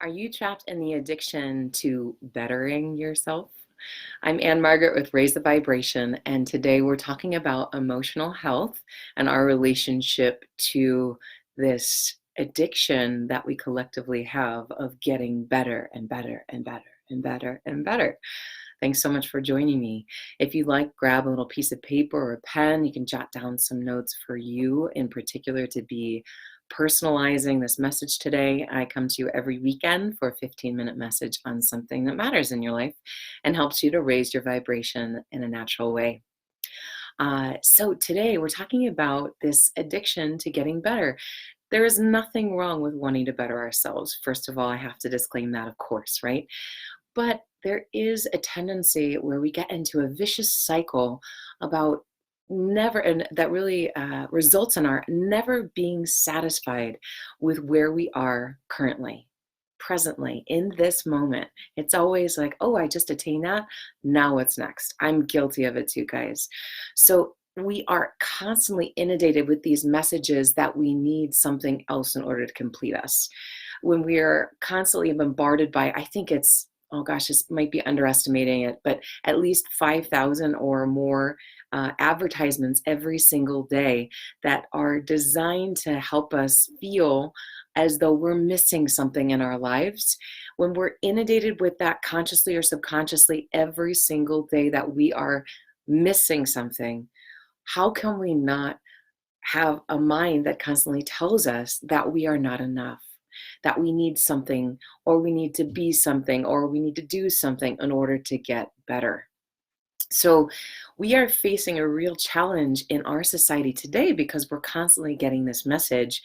Are you trapped in the addiction to bettering yourself? I'm Ann Margaret with Raise the Vibration, and today we're talking about emotional health and our relationship to this addiction that we collectively have of getting better and better and better and better and better. Thanks so much for joining me. If you like, grab a little piece of paper or a pen. You can jot down some notes for you in particular to be personalizing this message today. I come to you every weekend for a 15-minute message on something that matters in your life and helps you to raise your vibration in a natural way. So today we're talking about this addiction to getting better. There is nothing wrong with wanting to better ourselves. First of all, I have to disclaim that, of course, right? But there is a tendency where we get into a vicious cycle about never, and that really results in our never being satisfied with where we are currently, presently, in this moment. It's always like, oh, I just attained that. Now what's next? I'm guilty of it too, guys. So we are constantly inundated with these messages that we need something else in order to complete us. When we are constantly bombarded by, I think it's, oh gosh, this might be underestimating it, but at least 5,000 or more advertisements every single day that are designed to help us feel as though we're missing something in our lives. When we're inundated with that consciously or subconsciously every single day that we are missing something, how can we not have a mind that constantly tells us that we are not enough, that we need something, or we need to be something, or we need to do something in order to get better? So we are facing a real challenge in our society today because we're constantly getting this message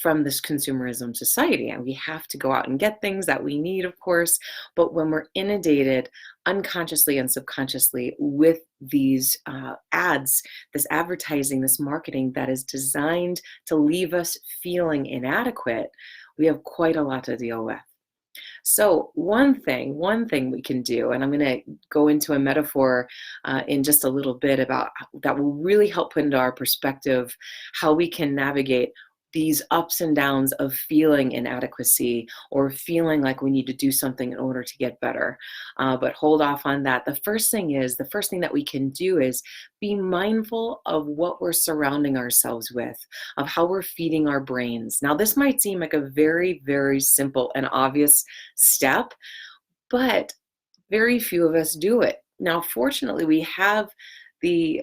from this consumerism society, and we have to go out and get things that we need, of course. But when we're inundated unconsciously and subconsciously with these ads, this advertising, this marketing that is designed to leave us feeling inadequate, we have quite a lot to deal with. So one thing we can do, and I'm going to go into a metaphor in just a little bit about that will really help put into our perspective how we can navigate these ups and downs of feeling inadequacy or feeling like we need to do something in order to get better. But hold off on that. The first thing that we can do is be mindful of what we're surrounding ourselves with, of how we're feeding our brains. Now, this might seem like a very, very simple and obvious step, but very few of us do it. Now, fortunately, we have the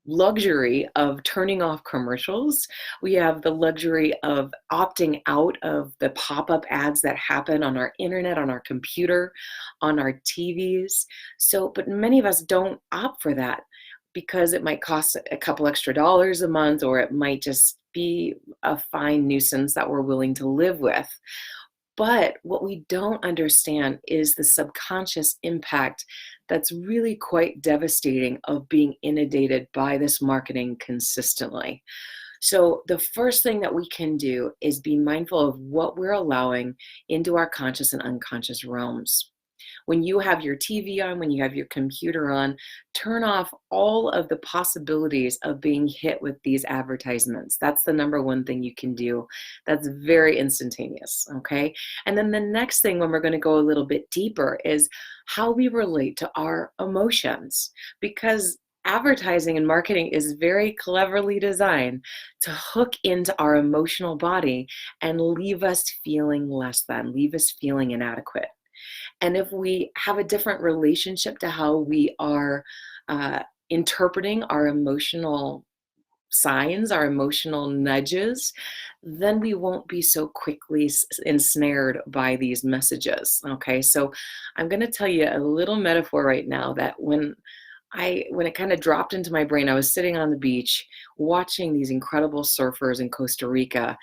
luxury of turning off commercials. We have the luxury of opting out of the pop-up ads that happen on our internet, on our computer, on our TVs. So, but many of us don't opt for that because it might cost a couple extra dollars a month, or it might just be a fine nuisance that we're willing to live with. But what we don't understand is the subconscious impact that's really quite devastating of being inundated by this marketing consistently. So the first thing that we can do is be mindful of what we're allowing into our conscious and unconscious realms. When you have your TV on, when you have your computer on, turn off all of the possibilities of being hit with these advertisements. That's the number one thing you can do. That's very instantaneous, okay? And then the next thing, when we're going to go a little bit deeper, is how we relate to our emotions. Because advertising and marketing is very cleverly designed to hook into our emotional body and leave us feeling less than, leave us feeling inadequate. And if we have a different relationship to how we are interpreting our emotional signs, our emotional nudges, then we won't be so quickly ensnared by these messages. Okay, so I'm going to tell you a little metaphor right now that when it kind of dropped into my brain, I was sitting on the beach watching these incredible surfers in Costa Rica,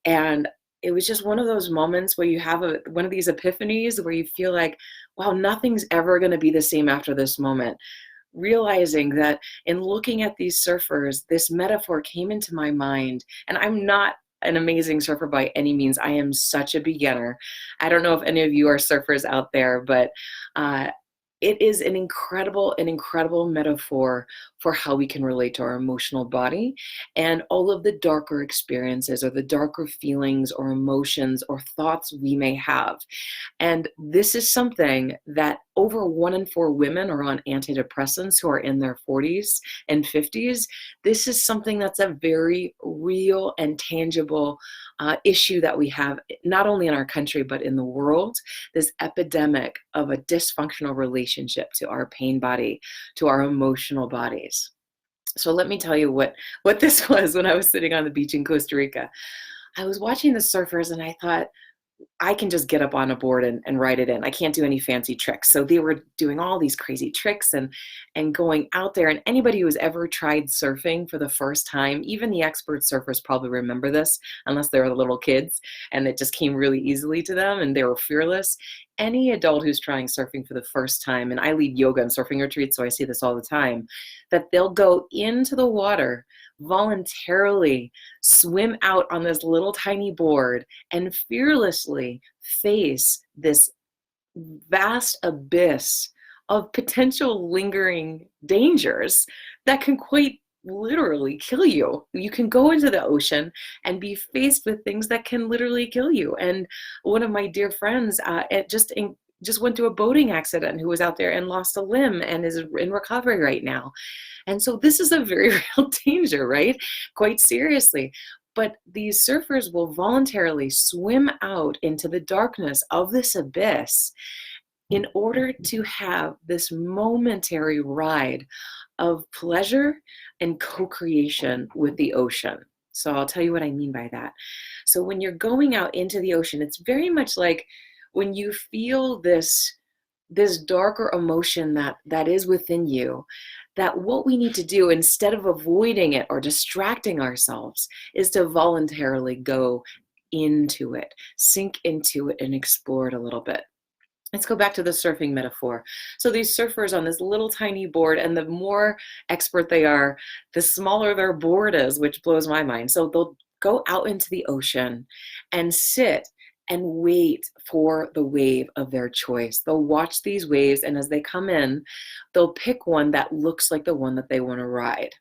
and it was just one of those moments where you have one of these epiphanies where you feel like, wow, nothing's ever going to be the same after this moment. Realizing that in looking at these surfers, this metaphor came into my mind, and I'm not an amazing surfer by any means. I am such a beginner. I don't know if any of you are surfers out there, but it is an incredible metaphor for how we can relate to our emotional body and all of the darker experiences or the darker feelings or emotions or thoughts we may have. And this is something that over 1 in 4 women are on antidepressants who are in their 40s and 50s. This is something that's a very real and tangible issue that we have, not only in our country, but in the world. This epidemic of a dysfunctional relationship to our pain body, to our emotional bodies. So let me tell you what this was when I was sitting on the beach in Costa Rica. I was watching the surfers and I thought, I can just get up on a board and ride it in. I can't do any fancy tricks. So they were doing all these crazy tricks and going out there. And anybody who's ever tried surfing for the first time, even the expert surfers probably remember this, unless they were the little kids and it just came really easily to them and they were fearless. Any adult who's trying surfing for the first time, and I lead yoga and surfing retreats, so I see this all the time, that they'll go into the water voluntarily, swim out on this little tiny board and fearlessly face this vast abyss of potential lingering dangers that can quite literally kill you. You can go into the ocean and be faced with things that can literally kill you. And one of my dear friends just went through a boating accident who was out there and lost a limb and is in recovery right now. And so this is a very real danger, right? Quite seriously. But these surfers will voluntarily swim out into the darkness of this abyss in order to have this momentary ride of pleasure and co-creation with the ocean. So I'll tell you what I mean by that. So when you're going out into the ocean, it's very much like when you feel this darker emotion that is within you, that what we need to do instead of avoiding it or distracting ourselves is to voluntarily go into it, sink into it and explore it a little bit. Let's go back to the surfing metaphor. So these surfers on this little tiny board, and the more expert they are, the smaller their board is, which blows my mind. So they'll go out into the ocean and sit and wait for the wave of their choice. They'll watch these waves, and as they come in, they'll pick one that looks like the one that they want to ride.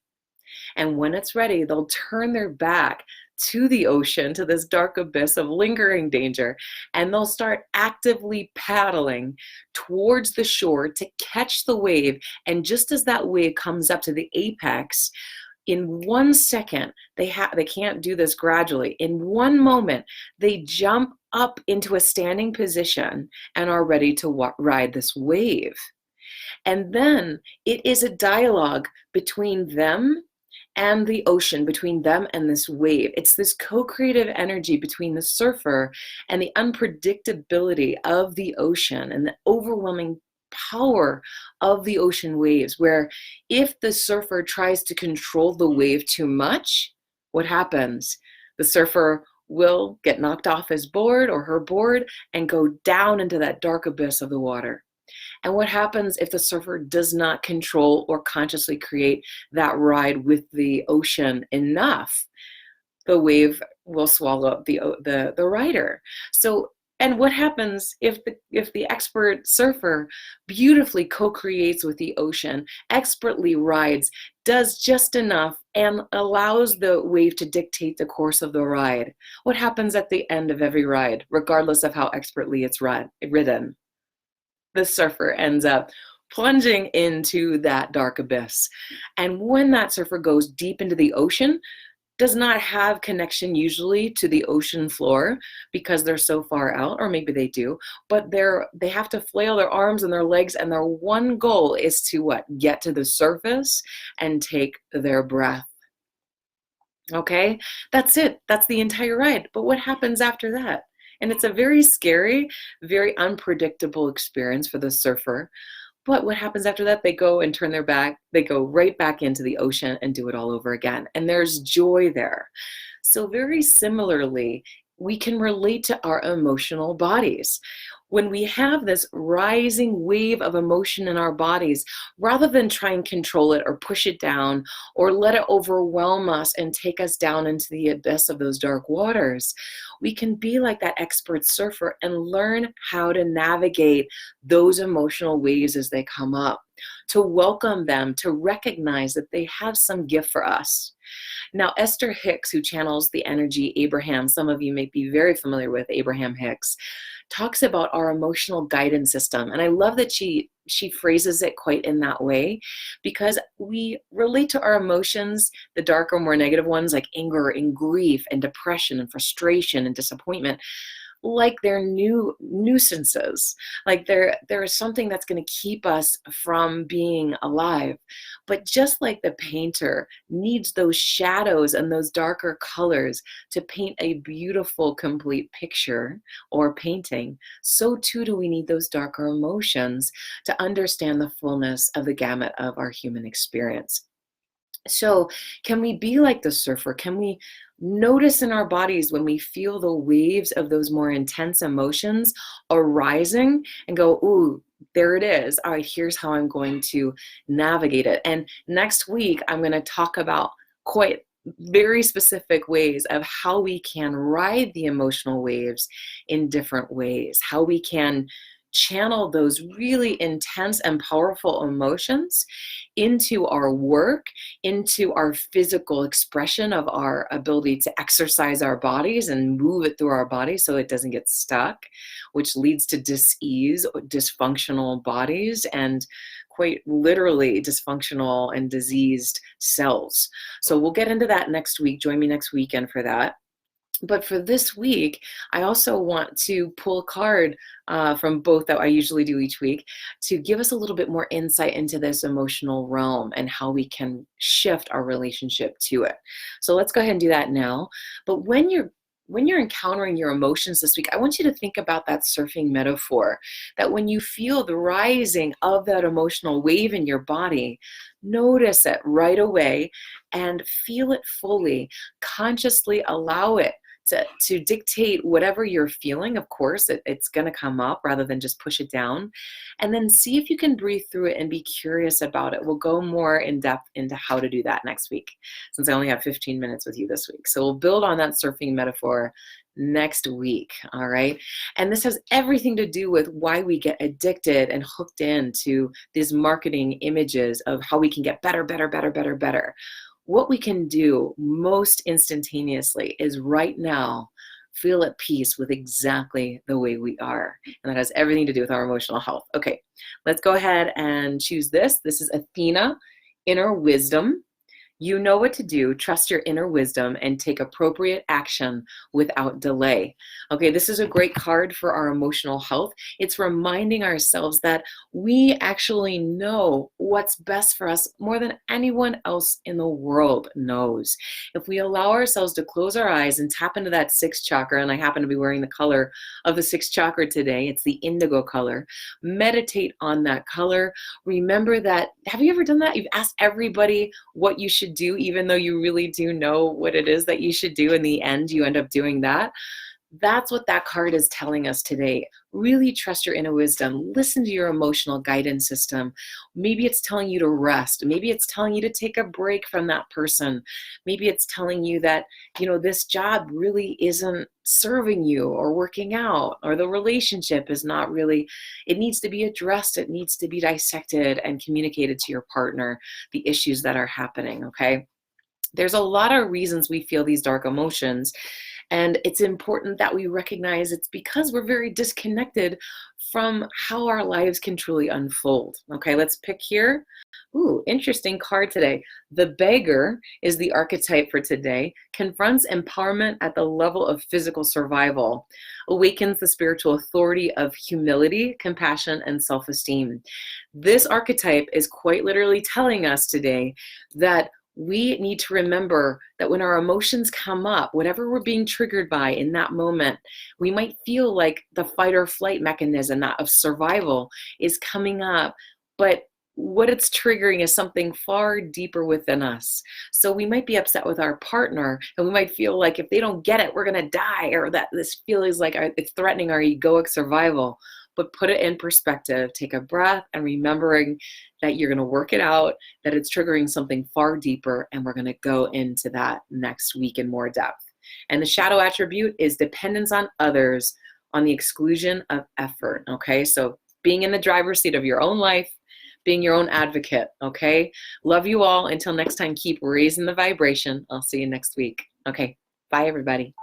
And when it's ready, they'll turn their back to the ocean, to this dark abyss of lingering danger, and they'll start actively paddling towards the shore to catch the wave. And just as that wave comes up to the apex, in 1 second, they can't do this gradually. In one moment, they jump up into a standing position and are ready to ride this wave. And then it is a dialogue between them and the ocean, between them and this wave. It's this co-creative energy between the surfer and the unpredictability of the ocean and the overwhelming power of the ocean waves, where if the surfer tries to control the wave too much, what happens? The surfer will get knocked off his board or her board and go down into that dark abyss of the water. And what happens if the surfer does not control or consciously create that ride with the ocean enough? The wave will swallow up the rider. So, and what happens if the expert surfer beautifully co-creates with the ocean, expertly rides, does just enough, and allows the wave to dictate the course of the ride? What happens at the end of every ride, regardless of how expertly it's ridden? The surfer ends up plunging into that dark abyss. And when that surfer goes deep into the ocean, does not have connection usually to the ocean floor because they're so far out, or maybe they do, but they have to flail their arms and their legs, and their one goal is to what? Get to the surface and take their breath. Okay, that's it. That's the entire ride. But what happens after that? And it's a very scary, very unpredictable experience for the surfer. But what happens after that? They go and turn their back, they go right back into the ocean and do it all over again. And there's joy there. So very similarly, we can relate to our emotional bodies. When we have this rising wave of emotion in our bodies, rather than try and control it or push it down or let it overwhelm us and take us down into the abyss of those dark waters, we can be like that expert surfer and learn how to navigate those emotional waves as they come up, to welcome them, to recognize that they have some gift for us. Now, Esther Hicks, who channels the energy Abraham, some of you may be very familiar with Abraham Hicks, talks about our emotional guidance system. And I love that she phrases it quite in that way, because we relate to our emotions, the darker, more negative ones like anger and grief and depression and frustration and disappointment, like they're new nuisances, like there is something that's going to keep us from being alive. But just like the painter needs those shadows and those darker colors to paint a beautiful complete picture or painting, so too do we need those darker emotions to understand the fullness of the gamut of our human experience. So, can we be like the surfer? Can we notice in our bodies when we feel the waves of those more intense emotions arising and go, ooh, there it is. All right, here's how I'm going to navigate it. And next week, I'm going to talk about quite very specific ways of how we can ride the emotional waves in different ways, how we can channel those really intense and powerful emotions into our work, into our physical expression of our ability to exercise our bodies and move it through our body so it doesn't get stuck, which leads to dis-ease, dysfunctional bodies, and quite literally dysfunctional and diseased cells. So we'll get into that next week. Join me next weekend for that. But for this week, I also want to pull a card from both that I usually do each week to give us a little bit more insight into this emotional realm and how we can shift our relationship to it. So let's go ahead and do that now. But when you're encountering your emotions this week, I want you to think about that surfing metaphor, that when you feel the rising of that emotional wave in your body, notice it right away and feel it fully. Consciously allow it to dictate whatever you're feeling. Of course, it's going to come up rather than just push it down. And then see if you can breathe through it and be curious about it. We'll go more in depth into how to do that next week, since I only have 15 minutes with you this week. So we'll build on that surfing metaphor next week, all right? And this has everything to do with why we get addicted and hooked into these marketing images of how we can get better, better, better, better, better. What we can do most instantaneously is right now feel at peace with exactly the way we are. And that has everything to do with our emotional health. Okay, let's go ahead and choose this. This is Athena, Inner Wisdom. You know what to do. Trust your inner wisdom and take appropriate action without delay. Okay, this is a great card for our emotional health. It's reminding ourselves that we actually know what's best for us more than anyone else in the world knows. If we allow ourselves to close our eyes and tap into that sixth chakra, and I happen to be wearing the color of the sixth chakra today, it's the indigo color. Meditate on that color. Remember that, have you ever done that? You've asked everybody what you should do, even though you really do know what it is that you should do. In the end, you end up doing that. That's what that card is telling us today. Really trust your inner wisdom. Listen to your emotional guidance system. Maybe it's telling you to rest. Maybe it's telling you to take a break from that person. Maybe it's telling you that, this job really isn't serving you or working out, or the relationship is not really, it needs to be addressed. It needs to be dissected and communicated to your partner, the issues that are happening, okay? There's a lot of reasons we feel these dark emotions. And it's important that we recognize it's because we're very disconnected from how our lives can truly unfold. Okay, let's pick here. Ooh, interesting card today. The beggar is the archetype for today. Confronts empowerment at the level of physical survival. Awakens the spiritual authority of humility, compassion, and self-esteem. This archetype is quite literally telling us today that we need to remember that when our emotions come up, whatever we're being triggered by in that moment, we might feel like the fight or flight mechanism, that of survival, is coming up. But what it's triggering is something far deeper within us. So we might be upset with our partner, and we might feel like if they don't get it, we're going to die, or that this feeling is like it's threatening our egoic survival. But put it in perspective, take a breath, and remembering that you're going to work it out, that it's triggering something far deeper, and we're going to go into that next week in more depth. And the shadow attribute is dependence on others on the exclusion of effort. Okay, so being in the driver's seat of your own life, being your own advocate. Okay, love you all. Until next time, keep raising the vibration. I'll see you next week. Okay, bye everybody.